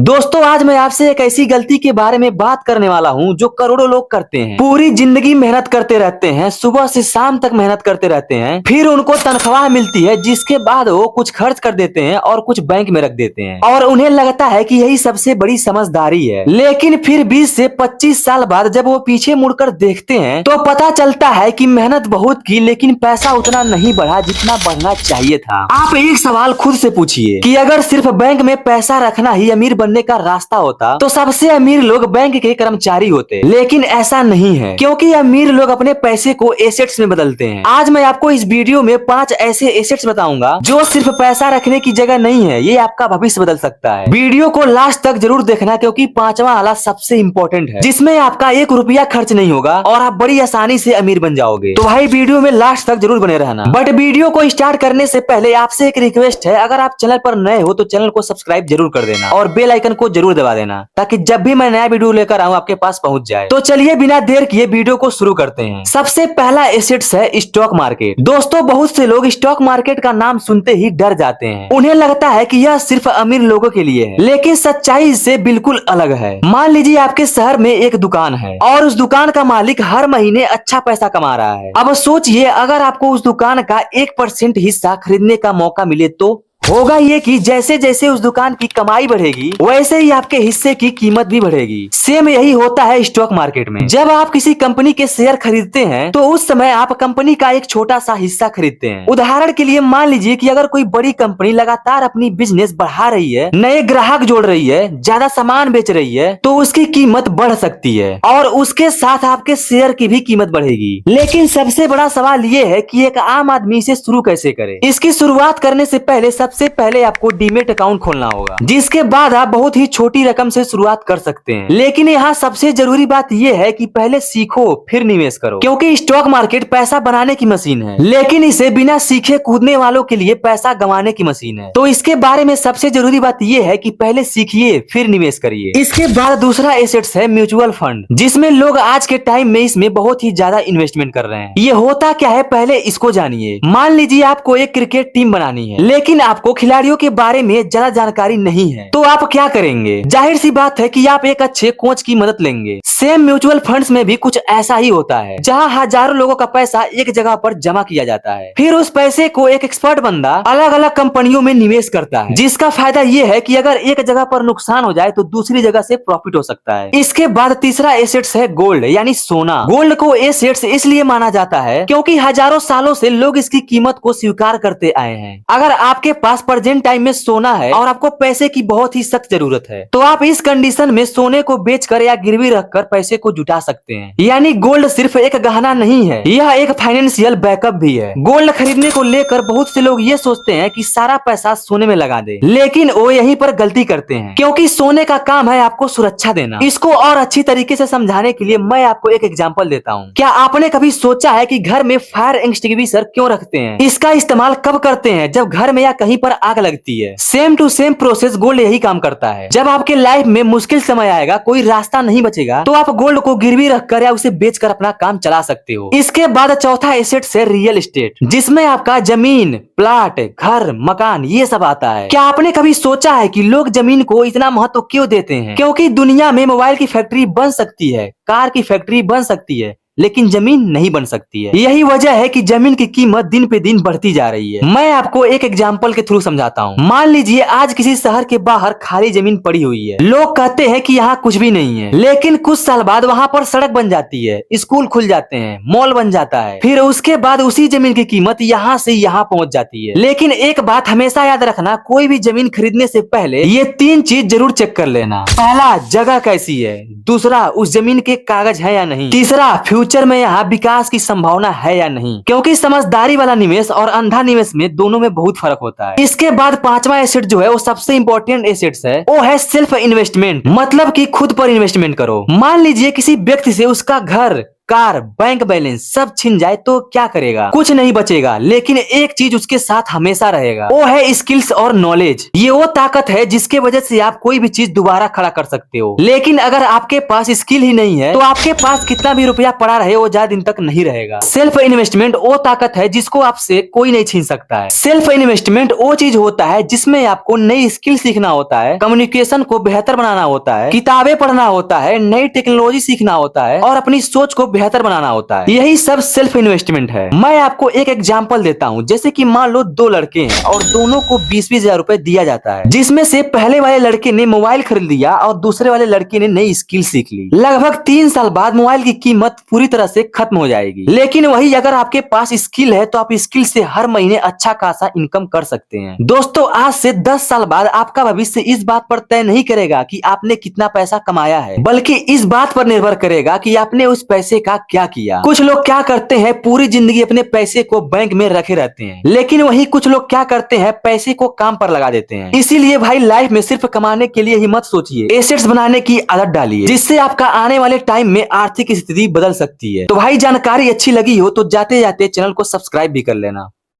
दोस्तों आज मैं आपसे एक ऐसी गलती के बारे में बात करने वाला हूं जो करोड़ों लोग करते हैं। पूरी जिंदगी मेहनत करते रहते हैं, सुबह से शाम तक मेहनत करते रहते हैं, फिर उनको तनख्वाह मिलती है जिसके बाद वो कुछ खर्च कर देते हैं और कुछ बैंक में रख देते हैं और उन्हें लगता है कि यही सबसे बड़ी समझदारी है। लेकिन फिर 20 से 25 साल बाद जब वो पीछे मुड़कर देखते हैं तो पता चलता है कि मेहनत बहुत की लेकिन पैसा उतना नहीं बढ़ा जितना बढ़ना चाहिए था। आप एक सवाल खुद से पूछिए कि अगर सिर्फ बैंक में पैसा रखना ही अमीर बनने का रास्ता होता तो सबसे अमीर लोग बैंक के कर्मचारी होते, लेकिन ऐसा नहीं है क्योंकि अमीर लोग अपने पैसे को एसेट्स में बदलते हैं। आज मैं आपको इस वीडियो में 5 ऐसे एसेट्स बताऊंगा जो सिर्फ पैसा रखने की जगह नहीं है, ये आपका भविष्य बदल सकता है। वीडियो को लास्ट तक जरूर देखना क्योंकि 5वां वाला सबसे इम्पोर्टेंट है, जिसमें आपका 1 रुपया खर्च नहीं होगा और आप बड़ी आसानी से अमीर बन जाओगे। तो भाई वीडियो में लास्ट तक जरूर बने रहना। बट वीडियो को स्टार्ट करने से पहले आपसे एक रिक्वेस्ट है, अगर आप चैनल पर नए हो तो चैनल को सब्सक्राइब जरूर कर देना और बेल आइकन को जरूर दबा देना ताकि जब भी मैं नया वीडियो लेकर आऊं आपके पास पहुंच जाए। तो चलिए बिना देर किए वीडियो को शुरू करते हैं। सबसे पहला एसेट्स है स्टॉक मार्केट। दोस्तों बहुत से लोग स्टॉक मार्केट का नाम सुनते ही डर जाते हैं, उन्हें लगता है कि यह सिर्फ अमीर लोगों के लिए है, लेकिन सच्चाई इससे बिल्कुल अलग है। मान लीजिए आपके शहर में एक दुकान है और उस दुकान का मालिक हर महीने अच्छा पैसा कमा रहा है। अब सोचिए अगर आपको उस दुकान का 1% हिस्सा खरीदने का मौका मिले तो होगा ये कि जैसे जैसे उस दुकान की कमाई बढ़ेगी वैसे ही आपके हिस्से की कीमत भी बढ़ेगी। सेम यही होता है स्टॉक मार्केट में। जब आप किसी कंपनी के शेयर खरीदते हैं तो उस समय आप कंपनी का एक छोटा सा हिस्सा खरीदते हैं। उदाहरण के लिए मान लीजिए कि अगर कोई बड़ी कंपनी लगातार अपनी बिजनेस बढ़ा रही है, नए ग्राहक जोड़ रही है, ज्यादा सामान बेच रही है तो उसकी कीमत बढ़ सकती है और उसके साथ आपके शेयर की भी कीमत बढ़ेगी। लेकिन सबसे बड़ा सवाल ये है कि एक आम आदमी इसे शुरू कैसे करे। इसकी शुरुआत करने से पहले सबसे पहले आपको डीमेट अकाउंट खोलना होगा, जिसके बाद आप बहुत ही छोटी रकम से शुरुआत कर सकते हैं। लेकिन यहाँ सबसे जरूरी बात यह है कि पहले सीखो फिर निवेश करो, क्योंकि स्टॉक मार्केट पैसा बनाने की मशीन है लेकिन इसे बिना सीखे कूदने वालों के लिए पैसा गंवाने की मशीन है। तो इसके बारे में सबसे जरूरी बात यह है कि पहले सीखिए फिर निवेश करिए। इसके बाद दूसरा एसेट्स है म्यूचुअल फंड, जिसमें लोग आज के टाइम में इसमें बहुत ही ज्यादा इन्वेस्टमेंट कर रहे हैं। ये होता क्या है पहले इसको जानिए। मान लीजिए आपको एक क्रिकेट टीम बनानी है लेकिन आपको खिलाड़ियों के बारे में ज्यादा जानकारी नहीं है, तो आप क्या करेंगे। जाहिर सी बात है कि आप एक अच्छे कोच की मदद लेंगे। सेम म्यूचुअल फंड्स में भी कुछ ऐसा ही होता है, जहां हजारों लोगों का पैसा एक जगह पर जमा किया जाता है। फिर उस पैसे को एक एक्सपर्ट बंदा अलग अलग कंपनियों में निवेश करता है, जिसका फायदा ये है कि अगर एक जगह पर नुकसान हो जाए तो दूसरी जगह से प्रॉफिट हो सकता है। इसके बाद तीसरा एसेट्स है गोल्ड यानी सोना। गोल्ड को एसेट्स इसलिए माना जाता है क्योंकि हजारों सालों से लोग इसकी कीमत को स्वीकार करते आए हैं। अगर आपके पास प्रेजेंट टाइम में सोना है और आपको पैसे की बहुत ही सख्त जरूरत है तो आप इस कंडीशन में सोने को बेचकर या गिरवी रखकर पैसे को जुटा सकते हैं। यानी गोल्ड सिर्फ एक गहना नहीं है, यह एक फाइनेंशियल बैकअप भी है। गोल्ड खरीदने को लेकर बहुत से लोग ये सोचते हैं कि सारा पैसा सोने में लगा दे, लेकिन वो यहीं पर गलती करते हैं, क्योंकि सोने का काम है आपको सुरक्षा देना। इसको और अच्छी तरीके से समझाने के लिए मैं आपको एक एग्जांपल देता हूँ। क्या आपने कभी सोचा है कि घर में फायर एक्सटिंग्विशर क्यों रखते हैं? इसका इस्तेमाल कब करते हैं? जब घर में या कहीं पर आग लगती है। Same to same process gold यही काम करता है। जब आपके लाइफ में मुश्किल समय आएगा, कोई रास्ता नहीं बचेगा, तो आप गोल्ड को गिरवी रखकर या उसे बेचकर अपना काम चला सकते हो। इसके बाद चौथा एसेट है रियल एस्टेट, जिसमें आपका जमीन, प्लाट, घर, मकान ये सब आता है। क्या आपने कभी सोचा है कि लोग जमीन को इतना महत्व क्यों देते हैं? क्योंकि दुनिया में मोबाइल की फैक्ट्री बन सकती है, कार की फैक्ट्री बन सकती है, लेकिन जमीन नहीं बन सकती है। यही वजह है कि जमीन की कीमत दिन पे दिन बढ़ती जा रही है। मैं आपको एक एग्जांपल के थ्रू समझाता हूँ। मान लीजिए आज किसी शहर के बाहर खाली जमीन पड़ी हुई है। लोग कहते हैं कि यहाँ कुछ भी नहीं है, लेकिन कुछ साल बाद वहाँ पर सड़क बन जाती है, स्कूल खुल जाते हैं, मॉल बन जाता है। फिर उसके बाद उसी जमीन की कीमत यहाँ से यहाँ पहुँच जाती है। लेकिन एक बात हमेशा याद रखना, कोई भी जमीन खरीदने से पहले ये 3 चीज जरूर चेक कर लेना। पहला, जगह कैसी है। दूसरा, उस जमीन के कागज है या नहीं। तीसरा, फ्यूचर में यहाँ विकास की संभावना है या नहीं, क्योंकि समझदारी वाला निवेश और अंधा निवेश में दोनों में बहुत फर्क होता है। इसके बाद 5वां एसेट जो है वो सबसे इंपॉर्टेंट एसेट्स है, वो है सेल्फ इन्वेस्टमेंट, मतलब कि खुद पर इन्वेस्टमेंट करो। मान लीजिए किसी व्यक्ति से उसका घर, कार, बैंक बैलेंस सब छिन जाए तो क्या करेगा? कुछ नहीं बचेगा, लेकिन एक चीज उसके साथ हमेशा रहेगा, वो है स्किल्स और नॉलेज। ये वो ताकत है जिसके वजह से आप कोई भी चीज दोबारा खड़ा कर सकते हो। लेकिन अगर आपके पास स्किल ही नहीं है तो आपके पास कितना भी रुपया पड़ा रहे वो ज्यादा दिन तक नहीं रहेगा। सेल्फ इन्वेस्टमेंट वो ताकत है जिसको आपसे कोई नहीं छीन सकता है। सेल्फ इन्वेस्टमेंट वो चीज होता है जिसमें आपको नई स्किल सीखना होता है, कम्युनिकेशन को बेहतर बनाना होता है, किताबें पढ़ना होता है, नई टेक्नोलॉजी सीखना होता है और अपनी सोच को बेहतर बनाना होता है। यही सब सेल्फ इन्वेस्टमेंट है। मैं आपको एक एग्जांपल देता हूँ। जैसे कि मान लो दो लड़के हैं और दोनों को 20-20 हजार रुपए दिया जाता है, जिसमें से पहले वाले लड़के ने मोबाइल खरीद लिया और दूसरे वाले लड़के ने नई स्किल सीख ली। लगभग 3 साल बाद मोबाइल की कीमत पूरी तरह से खत्म हो जाएगी। लेकिन वही अगर आपके पास स्किल है तो आप स्किल से हर महीने अच्छा खासा इनकम कर सकते हैं। दोस्तों, आज से 10 साल बाद आपका भविष्य इस बात पर तय नहीं करेगा कि आपने कितना पैसा कमाया है, बल्कि इस बात पर निर्भर करेगा कि आपने उस पैसे का क्या किया। कुछ लोग क्या करते हैं, पूरी जिंदगी अपने पैसे को बैंक में रखे रहते हैं, लेकिन वही कुछ लोग क्या करते हैं, पैसे को काम पर लगा देते हैं। इसीलिए भाई लाइफ में सिर्फ कमाने के लिए ही मत सोचिए, एसेट्स बनाने की आदत डालिए, जिससे आपका आने वाले टाइम में आर्थिक स्थिति बदल सकती है। तो भाई जानकारी अच्छी लगी हो तो जाते जाते चैनल को सब्सक्राइब भी कर लेना।